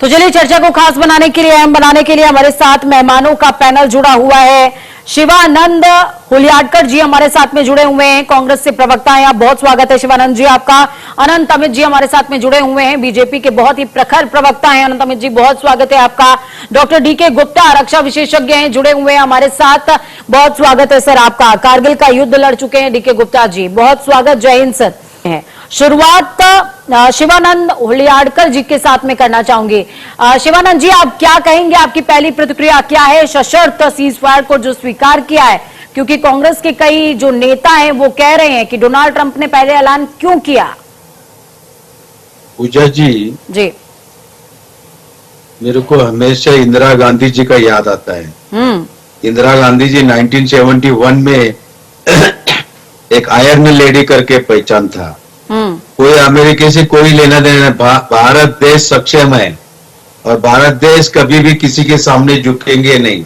तो चलिए चर्चा को खास बनाने के लिए, अहम बनाने के लिए हमारे साथ मेहमानों का पैनल जुड़ा हुआ है। शिवानंद हुलियाडकर जी हमारे साथ में जुड़े हुए हैं, कांग्रेस से प्रवक्ता हैं। आप बहुत स्वागत है शिवानंद जी आपका। अनंत अमित जी हमारे साथ में जुड़े हुए हैं, बीजेपी के बहुत ही प्रखर प्रवक्ता हैं। अनंत अमित जी बहुत स्वागत है आपका। डॉक्टर डी के गुप्ता आरक्षण विशेषज्ञ हैं, जुड़े हुए हैं हमारे साथ, बहुत स्वागत है सर आपका। कारगिल का युद्ध लड़ चुके हैं डी के गुप्ता जी, बहुत स्वागत। जय हिंद सर। शुरुआत शिवानंद हुलियाडकर जी के साथ में करना चाहूंगी। शिवानंद जी आप क्या कहेंगे, आपकी पहली प्रतिक्रिया क्या है सशर्त सीजफायर को जो स्वीकार किया है? क्योंकि कांग्रेस के कई जो नेता हैं वो कह रहे हैं कि डोनाल्ड ट्रंप ने पहले ऐलान क्यों किया? पूजा जी मेरे को हमेशा इंदिरा गांधी जी का याद आता है। इंदिरा गांधी जी 1971 में एक आयरन लेडी करके पहचान था। कोई अमेरिका से कोई लेना देना, भारत देश सक्षम है और भारत देश कभी भी किसी के सामने झुकेंगे नहीं।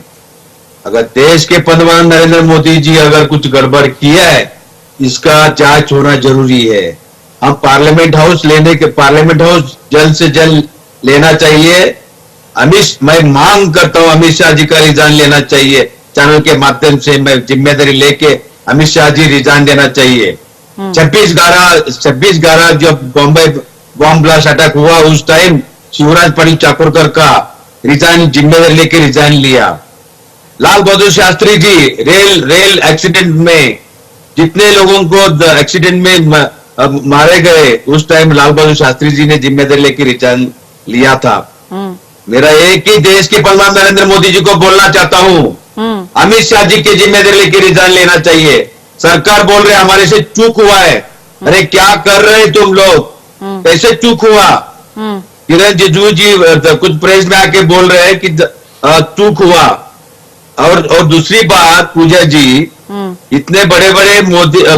अगर देश के प्रधानमंत्री नरेंद्र मोदी जी अगर कुछ गड़बड़ किया है, इसका जांच होना जरूरी है। हम पार्लियामेंट हाउस जल्द से जल्द लेना चाहिए। मैं मांग करता हूं अमित शाह जी का रिजाइन लेना चाहिए। चैनल के माध्यम से मैं जिम्मेदारी लेके अमित शाह जी रिजाइन देना चाहिए। 26/11 जब बॉम्बे बॉम्ब ब्लास्ट अटैक हुआ उस टाइम शिवराज पाटिल चाकुरकर का रिजाइन जिम्मेदारी लेके रिजाइन लिया। लाल बहादुर शास्त्री जी रेल एक्सीडेंट में जितने लोगों को एक्सीडेंट में मारे गए, उस टाइम लाल बहादुर शास्त्री जी ने जिम्मेदारी लेके रिजाइन लिया था। मेरा एक ही देश के प्रधानमंत्री नरेंद्र मोदी जी को बोलना चाहता हूं, अमित शाह जी की जिम्मेदारी लेके रिजाइन लेना चाहिए। सरकार बोल रहे हमारे से चूक हुआ है। अरे क्या कर रहे हैं तुम लोग, कैसे चूक हुआ? किरण रिजिजू जी कुछ प्रेस में आके बोल रहे हैं कि चूक हुआ। और दूसरी बात पूजा जी, इतने बड़े बड़े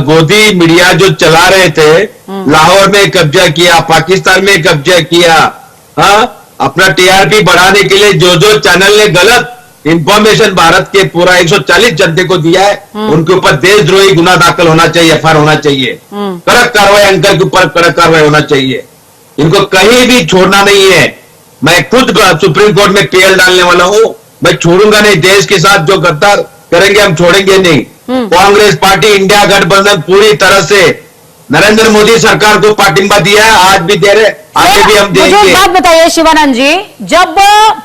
गोदी मीडिया जो चला रहे थे, लाहौर में कब्जा किया, पाकिस्तान में कब्जा किया, अपना टीआरपी बढ़ाने के लिए जो चैनल ने गलत इंफॉर्मेशन भारत के पूरा 140 जनते को दिया है, उनके ऊपर देशद्रोही गुना दाखिल होना चाहिए, एफआईआर होना चाहिए। कड़क कार्रवाई अंकल के ऊपर कड़क कार्रवाई होना चाहिए। इनको कहीं भी छोड़ना नहीं है। मैं खुद सुप्रीम कोर्ट में पीएल डालने वाला हूं। मैं छोड़ूंगा नहीं। देश के साथ जो गद्दार करेंगे हम छोड़ेंगे नहीं। कांग्रेस पार्टी इंडिया गठबंधन पूरी तरह से नरेंद्र मोदी सरकार को पार्टिंबा दिया है, आज भी दे रहे, आगे भी हम देंगे। मुझे बात बताइए शिवानंद जी, जब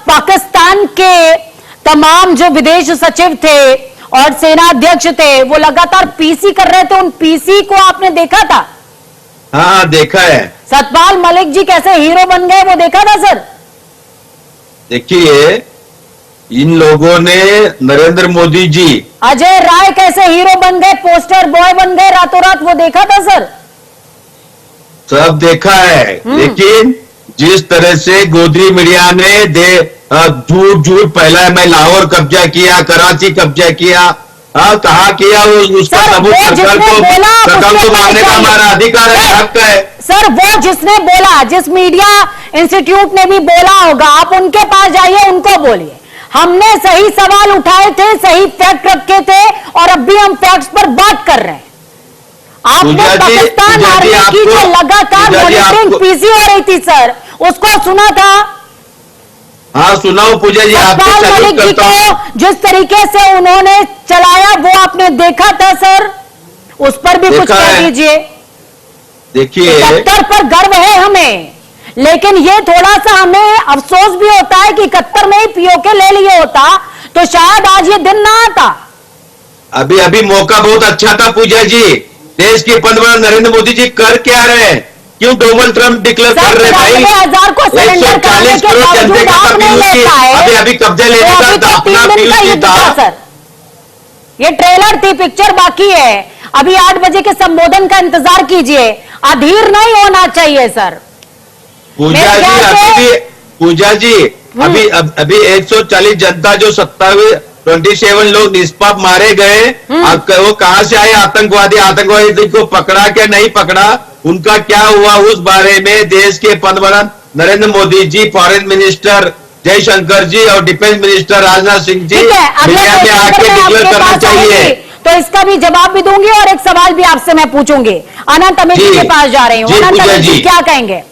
पाकिस्तान के तमाम जो विदेश सचिव थे और सेना अध्यक्ष थे वो लगातार पीसी कर रहे थे, उन पीसी को आपने देखा था? हाँ देखा है। सतपाल मलिक जी कैसे हीरो बन गए वो देखा था सर? देखिए इन लोगों ने नरेंद्र मोदी जी, अजय राय कैसे हीरो बन गए, पोस्टर बॉय बन गए रातों रात, वो देखा था सर? सब देखा है। लेकिन जिस तरह से गोदी मीडिया ने झूठ पहला मैं लाहौर कब्जा किया, कराची कब्जा किया, कहा किया, उसका सबूत सरकार को मानने का हमारा अधिकार है, हक है। सर वो जिसने बोला, जिस मीडिया इंस्टीट्यूट ने भी बोला होगा, आप उनके पास जाइए, उनको बोलिए हमने सही सवाल उठाए थे, सही फैक्ट रखे थे और अब भी हम फैक्ट्स पर बात कर रहे हैं। आपने पाकिस्तान आर्मी की जो लगातार मॉनिटरिंग पीसी हो रही थी सर, उसको सुना था? हाँ सुनाओ पूजा जी। सतपाल मलिक जी को जिस तरीके से उन्होंने चलाया वो आपने देखा था सर, उस पर भी कुछ कह दीजिए। देखिए 71 पर गर्व है हमें, लेकिन ये थोड़ा सा हमें अफसोस भी होता है कि 71 में ही पीओके ले लिए होता तो शायद आज ये दिन ना आता। अभी मौका बहुत अच्छा था पूजा जी। देश के प्रधानमंत्री नरेंद्र मोदी जी कर क्या रहे हैं? क्यों डोनाल्ड ट्रंप डिक्लेयर कर रहे भाई? 1,000 को सरेंडर करने के बावजूद आप नहीं ले पाए। अभी कब्जा लेने का तो अपना पीयूष था सर। ये ट्रेलर थी, पिक्चर बाकी है। अभी 8 बजे के संबोधन का इंतजार कीजिए। अधीर नहीं होना चाहिए सर। पूजा जी अभी 140 जनता जो 27 लोग निष्पाप मारे गए, वो कहां से आए? आतंकवादी को पकड़ा क्या नहीं पकड़ा, उनका क्या हुआ, उस बारे में देश के प्रधानमंत्री नरेंद्र मोदी जी, फॉरेन मिनिस्टर जयशंकर जी और defence minister Rajnath Singh ji media में आके डिक्लेयर करना चाहिए। तो इसका भी जवाब भी दूंगी और एक सवाल भी आपसे मैं पूछूंगी। अनंत अमित जी के पास जा रही हूँ। अनंत अमित जी क्या कहेंगे?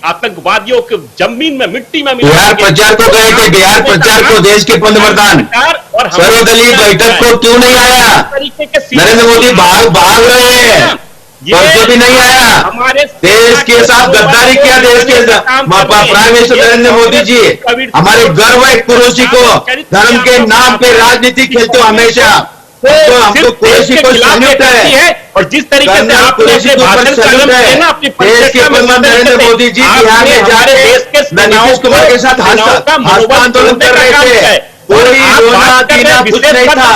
आतंकवादियों को जमीन में मिट्टी में बिहार प्रचार को गए थे, बिहार प्रचार को देश के पंतप्रधान सर्वदलीय बैठक को क्यों नहीं आया? नरेंद्र मोदी भाग रहे हैं, परसों भी नहीं आया। देश के साथ गद्दारी किया, देश के प्राइम मिनिस्टर नरेंद्र मोदी जी। हमारे गर्व है कुरैशी को, धर्म के नाम पे राजनीति खेलते हो हमेशा। तो हमको कुरैशी को सैल्यूट है, और जिस तरीके से आपने अपने भाषण का कलम है ना, अपनी देश के प्रधानमंत्री नरेंद्र मोदी जी बिहार में जाके नीतीश कुमार के साथ आंदोलन कर रहे थे। कोई रोना पीना कुछ नहीं था।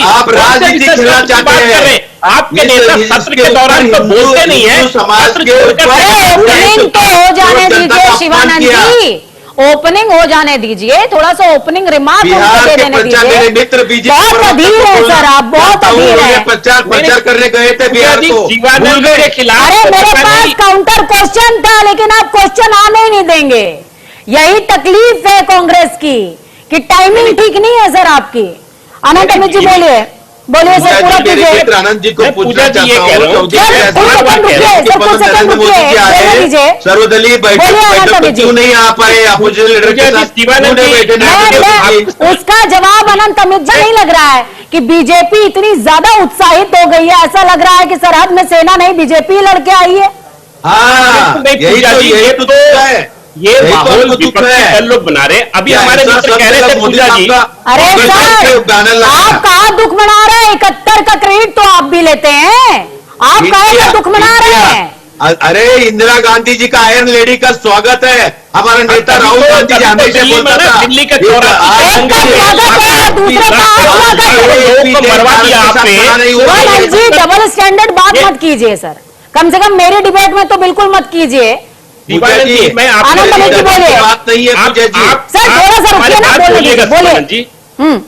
आप राजनीति खेलना चाहते हैं। आपके नेता सत्र के दौरान तो बोलते नहीं है। समाज के ओपनिंग तो हो जाने दीजिए शिवानंद जी, ओपनिंग हो जाने दीजिए, थोड़ा सा ओपनिंग रिमार्क दे देने दीजिए। बहुत अधीर है सर, आप बहुत अधीर है। प्रचार करने गए थे बिहार को, शिवानंद के खिलाफ। अरे मेरे पास काउंटर क्वेश्चन था, लेकिन आप क्वेश्चन आने ही नहीं देंगे। यही तकलीफ है कांग्रेस की कि टाइमिंग ठीक नहीं है सर आपकी। आनंद अमित जी बोलिए सर, पूरा कीजिए। आनंद जी को पूछना पूजा जी ये चाहता कह रहा हूँ, हूँ, सर्वदलीय बैठक क्यों नहीं आ पाए? अपोजिशन लीडर के साथ क्यों नहीं बैठे? उसका जवाब अनंत अमित जी नहीं लग रहा है कि बीजेपी इतनी ज्यादा उत्साहित हो गई है। ऐसा लग रहा है कि सरहद में सेना नहीं, बीजेपी लड़के आई है। हाँ, यही तो है। ये माहौल विपक्षी दल लोग बना रहे। अभी हमारे मित्र कह रहे थे पूजा जी, अरे सर, आप कहाँ दुख मना रहे हैं? 71 का क्रेडिट तो आप भी लेते हैं, आप कहाँ दुख मना रहे हैं? अरे इंदिरा गांधी जी का आयरन लेडी का स्वागत है। हमारा नेता राहुल गांधी जी हमेशा बोलता था दिल्ली के जी, डबल स्टैंडर्ड बात मत कीजिए सर, कम से कम मेरे डिबेट में तो बिल्कुल मत कीजिए। मैं आनंद अमित जी बोलिए। बात नहीं है पूजा जी। सर थोड़ा सा रुकिए ना, बोलिए।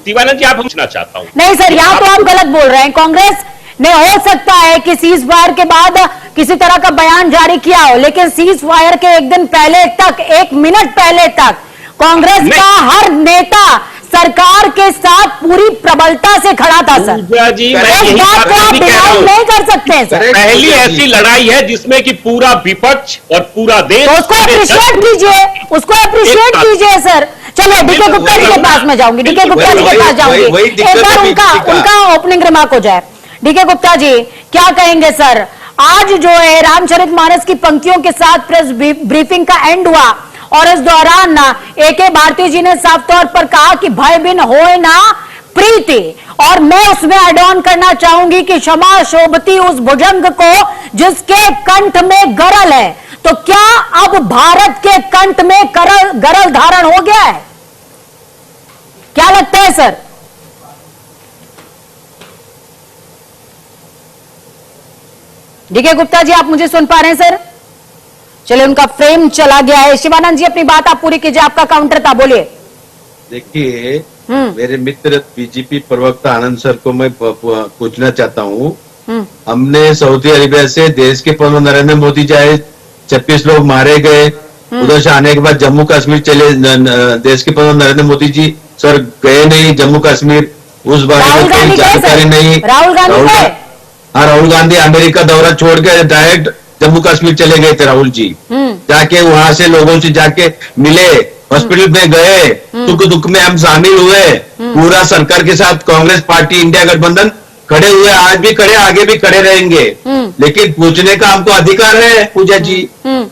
शिवानंद जी, आप पूछना चाहता हूँ। नहीं सर, यहाँ तो आप गलत बोल रहे हैं। कांग्रेस ने हो सकता है कि सीज फायर के बाद किसी तरह का बयान जारी किया हो, लेकिन सीज फायर के एक दिन पहले तक, 1 मिनट पहले तक कांग्रेस का हर नेता सरकार के साथ पूरी प्रबलता से खड़ा था सर। जी, इस बात को आप डिनाई नहीं कर सकते हैं सर। पहली ऐसी लड़ाई है जिसमें कि पूरा विपक्ष और पूरा देश, तो उसको अप्रिशिएट कीजिए, उसको अप्रिशिएट कीजिए सर। चलो डीके गुप्ता जी के पास में जाऊंगी, डीके गुप्ता जी के पास जाऊंगी, एक बार उनका ओपनिंग रिमार्क हो जाए। डीके गुप्ता जी क्या कहेंगे सर? आज जो है रामचरितमानस की पंक्तियों के साथ प्रेस ब्रीफिंग का एंड हुआ, और इस दौरान एके भारती जी ने साफ तौर पर कहा कि भय बिन होए ना प्रीति, और मैं उसमें ऐड ऑन करना चाहूंगी कि क्षमा शोभती उस भुजंग को जिसके कंठ में गरल है। तो क्या अब भारत के कंठ में गरल धारण हो गया है? क्या लगता है सर? डीके गुप्ता जी, आप मुझे सुन पा रहे हैं सर? चलिए, उनका फ्रेम चला गया है। शिवानंद जी अपनी बात आप पूरी कीजिए, आपका काउंटर था, बोलिए। देखिए, मेरे मित्र बीजेपी प्रवक्ता आनंद सर को मैं पूछना चाहता हूँ। हमने सऊदी अरेबिया से देश के प्रधानमंत्री नरेंद्र मोदी जाए, 26 लोग मारे गए। उधर से आने के बाद जम्मू कश्मीर चले, देश के प्रधानमंत्री नरेंद्र मोदी जी सर गए नहीं जम्मू कश्मीर, उस बारे में कोई जानकारी नहीं। राहुल गांधी अमेरिका दौरा छोड़ के डायरेक्ट जम्मू कश्मीर चले गए थे। राहुल जी जाके वहां से लोगों से जाके मिले, हॉस्पिटल में गए, सुख दुख में हम शामिल हुए। पूरा सरकार के साथ कांग्रेस पार्टी इंडिया गठबंधन खड़े हुए, आज भी खड़े, आगे भी खड़े रहेंगे। लेकिन पूछने का हमको अधिकार है पूजा जी।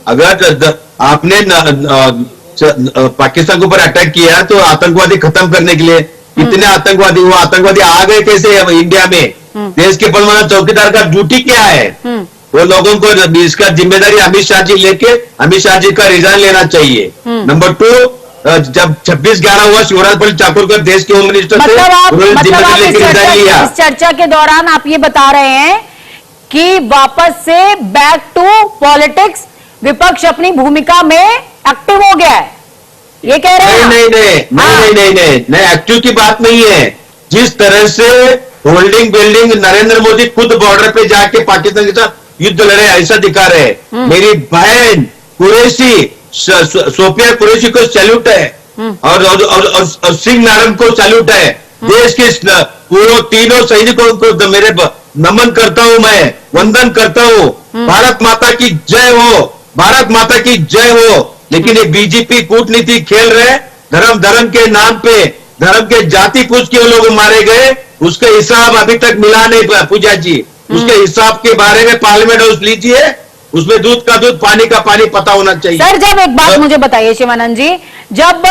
अगर आपने पाकिस्तान के ऊपर अटैक किया तो आतंकवादी खत्म करने के लिए, कितने आतंकवादी, वो आतंकवादी आ गए कैसे इंडिया में? देश के प्रधान चौकीदार का ड्यूटी क्या है? वो लोगों को इसका जिम्मेदारी अमित शाह जी लेके अमित शाह जी का रिजाइन लेना चाहिए। नंबर 2, जब 26/11 हुआ, शिवराज पाल चाकुरकर देश के होम मिनिस्टर थे, उन्होंने जिम्मेदारी लेके रिजाइन लिया। इस चर्चा के दौरान आप ये बता रहे हैं कि वापस से बैक टू पॉलिटिक्स, विपक्ष अपनी भूमिका में एक्टिव हो गया है, ये कह रहे हैं? नहीं, एक्टिव की बात नहीं है। जिस तरह से होल्डिंग बिल्डिंग नरेंद्र मोदी खुद बॉर्डर पे जाके पाकिस्तान के साथ युद्ध लड़े, ऐसा दिखा रहे। मेरी बहन कुरैशी, सोफिया कुरैशी को सैल्यूट है, और सिंह नारंग को सैल्यूट है। देश के पूरे तीनों सैनिकों को मेरे नमन करता हूं, मैं वंदन करता हूं। भारत माता की जय हो। भारत माता की जय हो। लेकिन ये बीजेपी कूटनीति खेल रहे, धर्म के नाम पे, धर्म के जाति पूछ के लोग मारे गए, उसका हिसाब अभी तक मिला नहीं पूजा जी। उसके हिसाब के बारे में पार्लियामेंट हाउस लीजिए, उसमें दूध का दूध पानी का पानी पता होना चाहिए। सर, जब एक बात मुझे बताइए शिवानंद जी, जब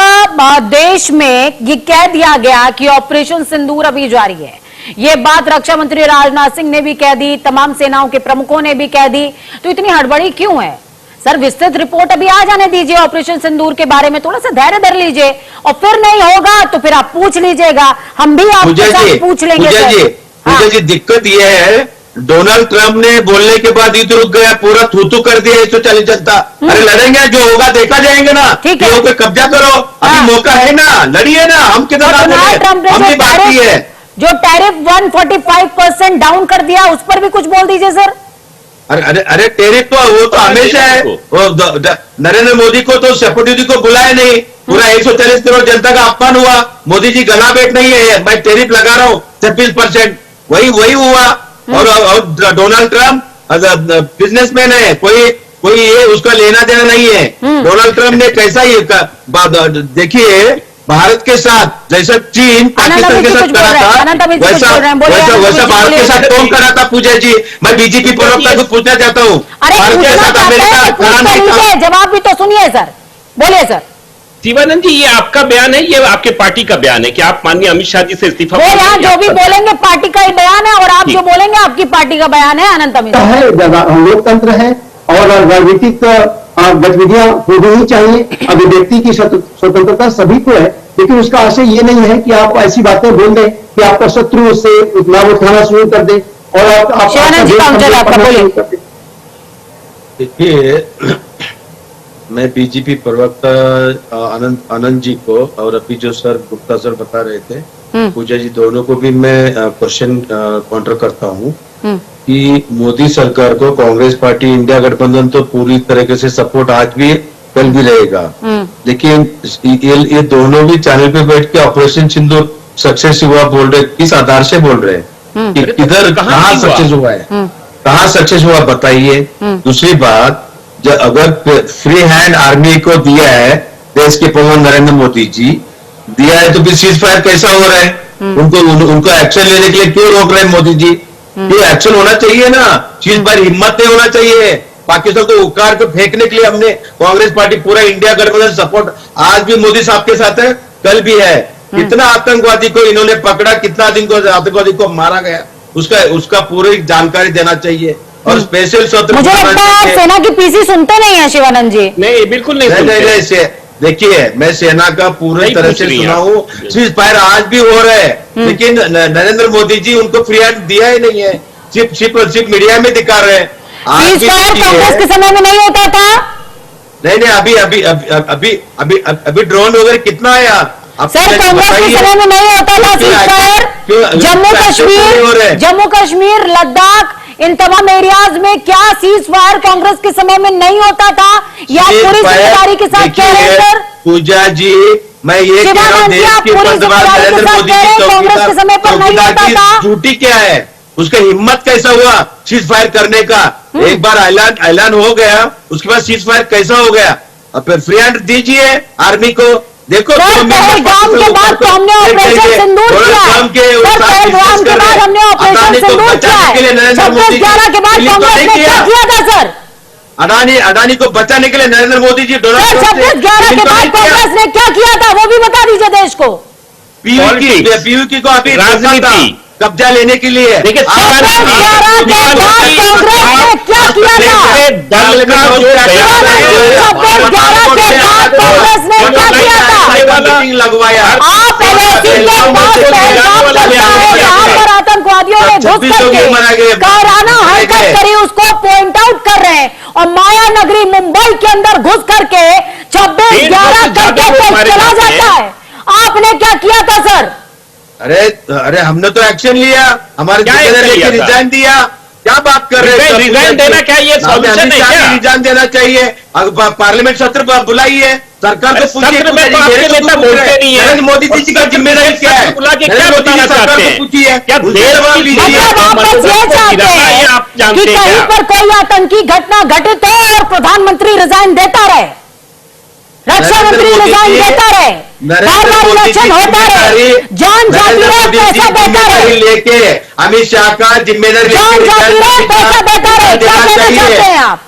देश में ये कह दिया गया कि ऑपरेशन सिंदूर अभी जारी है, ये बात रक्षा मंत्री राजनाथ सिंह ने भी कह दी, तमाम सेनाओं के प्रमुखों ने भी कह दी, तो इतनी हड़बड़ी क्यों है? सर, विस्तृत रिपोर्ट अभी आ जाने दीजिए ऑपरेशन सिंदूर के बारे में, थोड़ा सा धैर्य धर लीजिए, और फिर नहीं होगा तो फिर आप पूछ लीजिएगा, हम भी आपके साथ पूछ लेंगे। पूजा जी, दिक्कत यह है, डोनाल्ड ट्रंप ने बोलने के बाद युद्ध रुक गया, पूरा थूथू कर दिया 140 जनता। अरे लड़ेंगे, जो होगा देखा जाएंगे ना, ठीक है, पे कब्जा करो, अभी मौका है ना, लड़िए ना, हम कितना हमने बात की है। जो टैरिफ 145% डाउन कर दिया, उस पर भी कुछ बोल दीजिए सर। अरे टेरिफ तो वो तो हमेशा है, वो नरेंद्र मोदी को तो सेक्रेटरी को बुलाया नहीं, पूरा 140 करोड़ जनता का अपमान हुआ। मोदी जी गला बैठ नहीं है, मैं टेरिफ लगा रहा हूँ 26%, वही हुआ। और डोनाल्ड ट्रंप बिजनेसमैन है, कोई ये उसका लेना देना नहीं है। डोनाल्ड ट्रंप ने कैसा ये देखिए, भारत के साथ जैसा चीन पाकिस्तान के साथ करा था, वैसा भारत के साथ कौन करा था पूजा जी? मैं बीजेपी प्रवक्ता को पूछना चाहता हूँ, भारत के साथ अमेरिका करा नहीं था? जवाब भी तो सुनिए सर, बोलिए सर। शिवानंद जी, ये आपका बयान है, ये आपके पार्टी का बयान है कि आप माननीय अमित शाह जी से इस्तीफा? वो यहाँ जो भी बोलेंगे पार्टी का ही बयान है, और आप जो बोलेंगे आपकी पार्टी का बयान है। अनंत अमित लोकतंत्र है और राजनीतिक गतिविधियां होनी ही चाहिए। अभिव्यक्ति की स्वतंत्रता सभी को है, लेकिन उसका आशय ये नहीं है कि आप ऐसी बातें बोल दें कि आपका शत्रु उससे लाभ उठाना शुरू कर दे और आप देखिए, मैं बीजेपी प्रवक्ता आनंद जी को और अभी जो सर गुप्ता सर बता रहे थे, पूजा जी, दोनों को भी मैं क्वेश्चन काउंटर करता हूँ कि मोदी सरकार को कांग्रेस पार्टी इंडिया गठबंधन तो पूरी तरीके से सपोर्ट आज भी कल भी रहेगा। लेकिन ये दोनों भी चैनल पे बैठ के ऑपरेशन सिंदूर सक्सेस हुआ बोल रहे, किस आधार से बोल रहे हैं? किधर कहाँ सक्सेस हुआ है? कहाँ सक्सेस हुआ बताइए। दूसरी बात, जब अगर फ्री हैंड आर्मी को दिया है देश के प्रधान नरेंद्र मोदी जी दिया है, तो फिर सीज फायर कैसा हो रहा है? उनको एक्शन लेने के लिए क्यों रोक रहे हैं मोदी जी? ये एक्शन होना चाहिए ना, सीज फायर हिम्मत नहीं होना चाहिए। पाकिस्तान को उकार के फेंकने के लिए हमने कांग्रेस पार्टी पूरा इंडिया गठबंधन सपोर्ट आज भी मोदी साहब के साथ है, कल भी है। कितना आतंकवादी को इन्होंने पकड़ा, कितना आतंकवादी को मारा गया, उसका पूरी जानकारी देना चाहिए। और स्पेशल सत्र, मुझे लगता है सेना की पीसी सुनते नहीं है शिवानंद जी। नहीं, बिल्कुल नहीं। देखिए, मैं सेना का पूरी तरह से सुना हूँ, सीज फायर आज भी हो रहा है, लेकिन नरेंद्र मोदी जी उनको फ्री हैंड दिया ही नहीं है, सिर्फ मीडिया में दिखा रहे हैं। सीज फायर कांग्रेस के समय में नहीं होता था। नहीं, अभी ड्रोन वगैरह कितना आया सर? कांग्रेस के समय में नहीं होता था सीज फायर। जम्मू कश्मीर, लद्दाख, इन तमाम एरियाज में क्या सीज फायर कांग्रेस के समय में नहीं होता था? या पूरी जिम्मेदारी के साथ कह रहे हैं सर? पूजा जी, मैं ये कह रहा हूं, देश के पंतप्रधान नरेंद्र मोदी जी कांग्रेस के समय पर नहीं होता था। ड्यूटी क्या है? उसका हिम्मत कैसा हुआ सीज फायर करने का? एक बार ऐलान हो गया, उसके बाद सीज फायर कैसा हो गया? अब फिर फ्री हैंड दीजिए आर्मी को। देखो, पहलगाम के बाद तो हमने ऑपरेशन सिंदूर किया है। पहलगाम के बाद हमने ऑपरेशन सिंदूर किया है। 26/11 के बाद कांग्रेस ने क्या किया था सर? अडानी को बचाने के लिए नरेंद्र मोदी जी 26/11 के बाद कांग्रेस ने क्या किया था, वो भी बता दीजिए देश को। पीयूकी को अभी राजनीति कब्जा लेने के लिए, देखिए, 26/11 के बाद कांग्रेस ने क्या किया था? 26/11 के बाद कांग्रेस ने क्या किया था? लगवाया। आप LIC के पास पहलगाम चलता है, जहां पर आतंकवादियों ने घुस करके कायराना हरकत करी, उसको पॉइंट आउट कर रहे हैं। और माया नगरी मुंबई के अंदर घुस करके 26/11 करके चला जाता है। आपने क्या किया था सर? अरे हमने तो एक्शन लिया, हमारे लेके रिजाइन दिया। क्या बात कर रहे हैं? रिजाइन देना क्या ये सॉल्यूशन है क्या? रिजाइन देना चाहिए। पार्लियामेंट सत्र बुलाइए, सरकार को पूछिए। नेता बोलते नहीं है। नरेंद्र मोदी जी का जिम्मेदारी क्या है? बुला के क्या बताना चाहते हैं? पूछिए, क्या जानते कि हैं कहीं क्या? पर कोई आतंकी घटना घटित हो और प्रधानमंत्री रिजाइन देता रहे, रक्षा मंत्री नरेंद्र मोदी रिजाइन जी- देता रहे, बार बार मोदी इलेक्शन की होता रहे, जिम्मेदारी- जान जाती नरेंद्र रहे, मोदी जी पैसा देता जिम्मेदारी रहे, लेके अमित शाह का जिम्मेदारी जान लेके जाती रहे, रिजाइन पैसा देता रहे। क्या देना कहना चाहिए। चाहते हैं आप?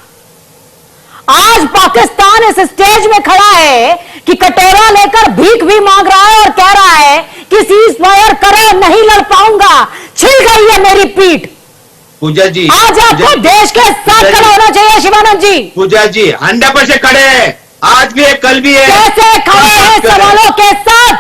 आज पाकिस्तान इस स्टेज में खड़ा है कि कटोरा लेकर भीख भी मांग रहा है और कह रहा है कि सीज फायर करो, नहीं लड़ पाऊंगा, छिल गई है मेरी पीठ। पूजा जी, आज आपको पूजा जी, देश के साथ पूजा जी, खड़ा होना चाहिए शिवानंद जी। पूजा जी 100% खड़े हैं, आज भी है, कल भी है। कैसे खड़े हैं सवालों के साथ?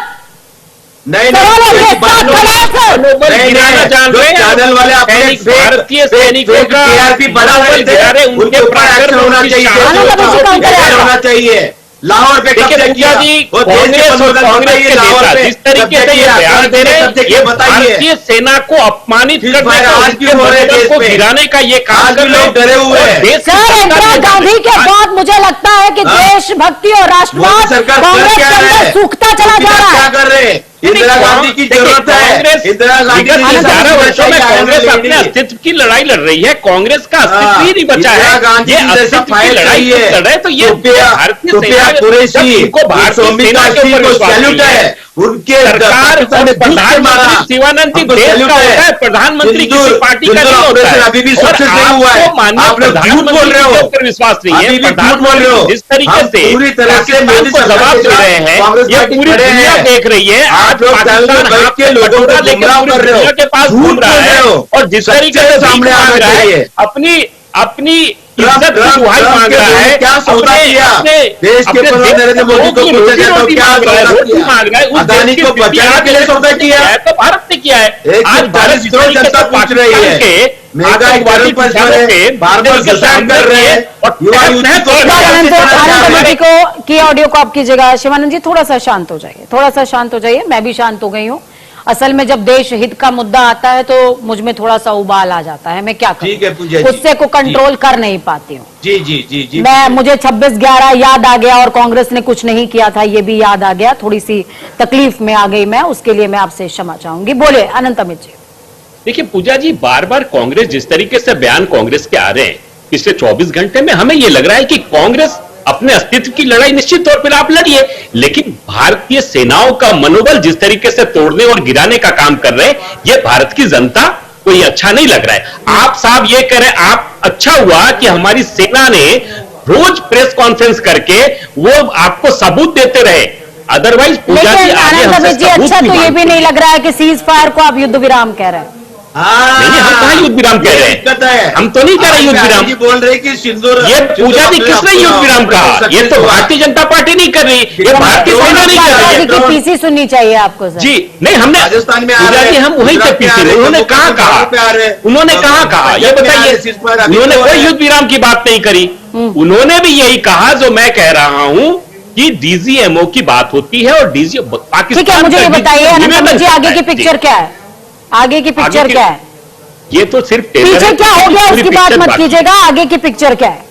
नहीं सवालों के साथ खड़े हैं सर। मनोबल गिराना जान रहे हैं चैनल वाले अपने सैनिक, भारतीय सैनिकों का टीआरपी बढ़ा रहे मनोबल गिरा रहे, थे, उनके उनके ऊपर पराक्रम, एक्शन होना उनकी चाहिए, शहादत पर मुझे काउंटर एक्शन आएगा। होना चाहिए। लाहौर पे देखिए कब्जा पूजा किया, जी, वो देश के कांग्रेस और प्रधानमंत्री कांग्रेस के लाहौर नेता पे जिस तरीके कब्जा से ये किया, बयान दे रहे हैं, कब्जे ये किए, बताइए। भारतीय सेना को अपमानित फिर करने फायर का, आज उनके भी हो रहे हैं मनोबल देश को में। गिराने का ये काम आज कर भी रहे लोग डरे हुए और हैं। देश की सर, सत्ता इंदिरा में गांधी के आज- बाद मुझे लगता है कि हाँ? देशभक्ति और राष्ट्रवाद मोदी सरकार कांग्रेस क्या के है? अंदर सूखता चला जा रहा क्या है। कर रहे हैं? इंदिरा गांधी की देखिए, जरूरत है। कांग्रेस इंदिरा गांधी विगत की 11 वर्षों में जरूरत है। कांग्रेस अपने लेडी। अस्तित्व की लड़ाई लड़ रही है, कांग्रेस का अस्तित्व हाँ, ही नहीं बचा इंदिरा है। गांधी ये जी जैसा अस्तित्व की फाइल लड़ाई चाहिए। लड़ रहे हैं, तो ये भारतीय सेना कुरैशी, इनको भारतीय सौमित्र सेना के सिंह ऊपर को विश्वास सैल्यूट नहीं है। है। उनके सरकार और प्रधानमंत्री शिवानंद जी देश का होता है, प्रधानमंत्री किसी पार्टी का नहीं होता है। अभी भी और सक्सेस नहीं हुआ है। आपको माननीय आप लोग झूठ प्रधानमंत्री बोल रहे के हो, ऊपर विश्वास नहीं अभी है। भी झूठ बोल रहे प्रधानमंत्री हो। जिस तरीके हम से पूरी तरह से पाकिस्तान मोदी को सरकार जवाब के दे साथ रहे हैं, कांग्रेस ये पार्टी पूरी खड़े दुनिया हैं। देख रही है। आज आप लोग पाकिस्तान चैनल में बैठ के हाथ लोगों को कटोरा लेकर गुमराह पूरी कर रहे हो। दुनिया के पास झूठ घूम रहा बोल रहे है हो। और जिस सच्चाई तरीके से सामने भीख आना मांग रहा है, चाहिए। अपनी इज्जत की दुहाई मांग रहा है, क्या सौदा किया? देश के प्रधान नरेंद्र मोदी को पूछा जाए तो क्या मांग रहा है, सौदा रोटी किया? मांग रहा है, उस अदानी देश को की बचाने के लिए सौदा किया? तो भारत ने किया है। एक आज भारत जिस तरीके से जनता पूछ रही पाकिस्तान है। के महंगाई आतंकवादी पर ठिकानों के बार-बार तरीके से सुशासन हमले कर रहे हैं। किए और युवा तहस युवती नहस को कर रहे हैं। आनंद कमेटी को की ऑडियो को आप कीजिएगा। शिवानंद जी थोड़ा सा शांत हो जाइए, थोड़ा सा शांत हो जाइए। मैं भी शांत हो गई हूँ। असल में जब देश हित का मुद्दा आता है तो मुझ में थोड़ा सा उबाल आ जाता है। मैं क्या ठीक है करूं, पूजा जी। गुस्से को कंट्रोल कर नहीं पाती हूँ। जी जी जी जी मुझे 26/11 याद आ गया और कांग्रेस ने कुछ नहीं किया था, ये भी याद आ गया। थोड़ी सी तकलीफ में आ गई मैं, उसके लिए मैं आपसे क्षमा चाहूंगी। बोले अनंत अमित जी। देखिए पूजा जी, बार बार कांग्रेस जिस तरीके से बयान कांग्रेस के आ रहे हैं पिछले 24 घंटे में, हमें यह लग रहा है कि कांग्रेस अपने अस्तित्व की लड़ाई निश्चित तौर पर आप लड़िए, लेकिन भारतीय सेनाओं का मनोबल जिस तरीके से तोड़ने और गिराने का काम कर रहे हैं, यह भारत की जनता को ये अच्छा नहीं लग रहा है। आप साहब ये कह रहे हैं, आप अच्छा हुआ कि हमारी सेना ने रोज प्रेस कॉन्फ्रेंस करके वो आपको सबूत देते रहे, अदरवाइज पूजा जी लेकिन आगे आनंद हमसे अमित जी सबूत अच्छा तो ये भी मांगते नहीं हैं। लग रहा है कि सीज फायर को आप युद्ध विराम कह रहे हैं। नहीं, हम कहाँ युद्ध विराम कह रहे हैं? दिक्कत है। हम तो नहीं कह रहे युद्ध विराम। जी बोल रहे कि सिंदूर ये पूजा जी किसने युद्ध विराम कहा? ये तो भारतीय जनता पार्टी नहीं कर रही, ये भारतीय सेना नहीं कर रही राजा जी है। की पीसी सुननी चाहिए आपको सर। जी नहीं, हमने राजस्थान में आ पूजा रहे जी हैं, हम वहीं पे गुजरात में आ पीछे, रहे हैं, उन्होंने जम्मू कहा कश्मीर कहा पे आ रहे हैं, उन्होंने कहा कहा ये पंजाब में आ रहे हैं, बताइए, ceasefire अभी उन्होंने तो हो कोई रहे हैं। युद्ध विराम की बात नहीं करी। उन्होंने भी यही कहा जो मैं कह रहा हूं कि डीजीएमओ की बात होती है और डीजी पाकिस्तान ठीक है, मुझे ये का बताइए अनंत अमित जी आगे की जी। पिक्चर क्या है? आगे की पिक्चर की- क्या है? ये तो सिर्फ टेलर पीछे है, क्या हो गया पूरी उसकी बात पिक्चर मत बाकी। कीजिएगा, आगे की पिक्चर क्या है?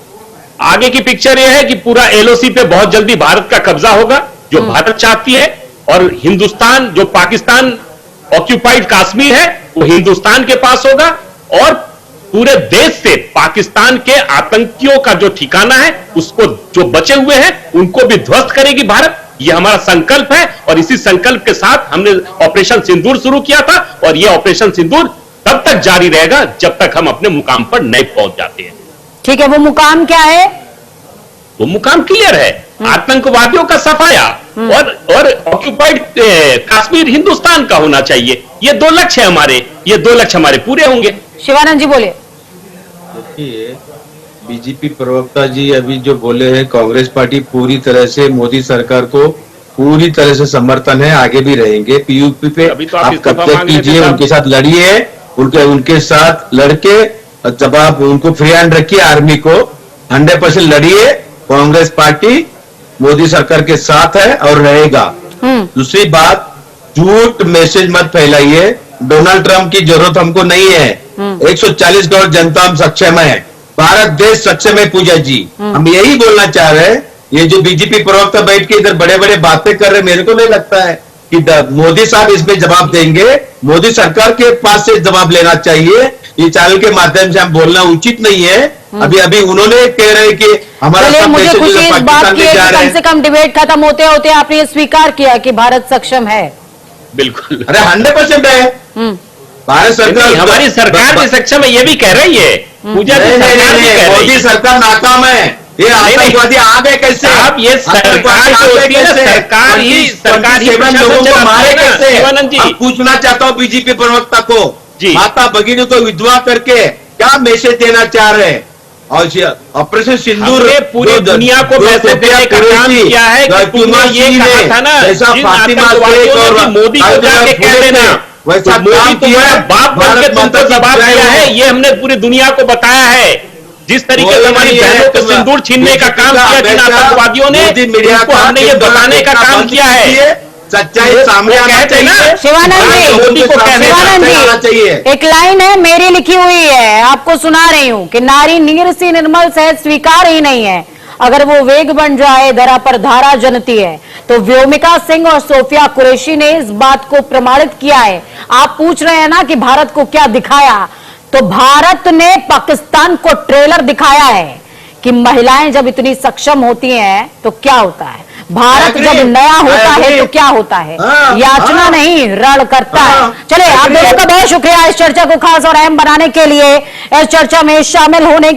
आगे की पिक्चर यह है कि पूरा एलओसी पे बहुत जल्दी भारत का कब्जा होगा, जो भारत चाहती है, और हिंदुस्तान, जो पाकिस्तान ऑक्यूपाइड कश्मीर है, वो हिंदुस्तान के पास होगा, और पूरे देश से पाकिस्तान के आतंकियों का जो ठिकाना है, उसको जो बचे हुए हैं उनको भी ध्वस्त करेगी भारत। ये हमारा संकल्प है और इसी संकल्प के साथ हमने ऑपरेशन सिंदूर शुरू किया था, और ये ऑपरेशन सिंदूर तब तक जारी रहेगा जब तक हम अपने मुकाम पर नहीं पहुंच जाते हैं। ठीक है, वो मुकाम क्या है? वो मुकाम क्लियर है, आतंकवादियों का सफाया और ऑक्यूपाइड कश्मीर हिंदुस्तान का होना चाहिए। ये दो लक्ष्य है हमारे, ये दो लक्ष्य हमारे पूरे होंगे। शिवानंद जी बोले। देखिए, बीजेपी प्रवक्ता जी अभी जो बोले हैं, कांग्रेस पार्टी पूरी तरह से मोदी सरकार को पूरी तरह से समर्थन है, आगे भी रहेंगे। पीयूपी पे अभी तो आप आप इस्तीफा कब्जा मांग रहे थे कीजिए, साहब। उनके साथ लड़िए, उनके साथ लड़के जब आप उनको फ्री हैंड रखिए, आर्मी को 100% लड़िए। कांग्रेस पार्टी मोदी सरकार के साथ है और रहेगा। दूसरी बात, झूठ मैसेज मत फैलाइए। डोनाल्ड ट्रंप की जरूरत हमको नहीं है। 140 करोड़ जनता हम सक्षम है, भारत देश सक्षम है। पूजा जी, हम यही बोलना चाह रहे हैं। ये जो बीजेपी प्रवक्ता बैठ के इधर बड़े बड़े बातें कर रहे हैं, मेरे को नहीं लगता है कि मोदी साहब इसमें जवाब देंगे। मोदी सरकार के पास से जवाब लेना चाहिए। ये चैनल के माध्यम से हम बोलना उचित नहीं है। अभी अभी उन्होंने कह रहे हैं कि हमारा चलिए, सब मुझे मैसेज खुशी इस बात पाकिस्तान की में है जा कि रहे कम से हैं। कम डिबेट खत्म होते होते आपने ये स्वीकार किया कि भारत सक्षम है। बिल्कुल। अरे 100% है। भारत सरकार नहीं, हमारी सरकार भी सक्षम है, ये भी कह रही है पूजा जी, नहीं, नहीं, सरकार भी नहीं, कह रही मोदी है। सरकार नाकाम है। ये नहीं, आतंकवादी आ गए कैसे? साहब, ये सरकार आतंकवादी जो आ गए होती है ना, कैसे? सरकार ही 27 प्रशासन लोगों को चलाती मारे है ना, कैसे? शिवानंद जी। अब पूछना चाहता हूँ बीजेपी प्रवक्ता को, जी। माता भगिनी को विधवा करके क्या मैसेज देना चाह रहे हैं? और ऑपरेशन सिंदूर हमने पूरी दुनिया को मैसेज देने का काम किया है कि तुमने ये कहा था ना, जैसा जिन फातिमा आतंकवादियों शेख ने और भी मोदी को जाके कह देना, वैसा तो मोदी काम किया तुम्हारा है। बाप बन के भारत माता तुमको की जवाब जय दिया हो। है, ये हमने पूरी दुनिया को बताया है। जिस तरीके से हमारी बहनों को सिंदूर छीनने का काम किया जिन आतंकवादियों ने, उनको हमने ये बताने का काम किया है। सच्चाई सामने आना कहते हैं ना, चाहिए। शिवानंद जी, मोदी को कहने शिवानंद आना जी, चाहिए। एक लाइन है मेरी लिखी हुई है, आपको सुना रही हूं कि नारी नीर सी निर्मल सहज स्वीकार ही नहीं है, अगर वो वेग बन जाए धरा पर धारा जनती है। तो व्योमिका सिंह और सोफिया कुरैशी ने इस बात को प्रमाणित किया है। आप पूछ रहे हैं ना कि भारत को क्या दिखाया, तो भारत ने पाकिस्तान को ट्रेलर दिखाया है कि महिलाएं जब इतनी सक्षम होती हैं तो क्या होता है, भारत जब नया होता है तो क्या होता है। हाँ, याचना हाँ। नहीं, रण करता है। हाँ, चलिए, आप दोनों का बहुत शुक्रिया इस चर्चा को खास और अहम बनाने के लिए, इस चर्चा में शामिल होने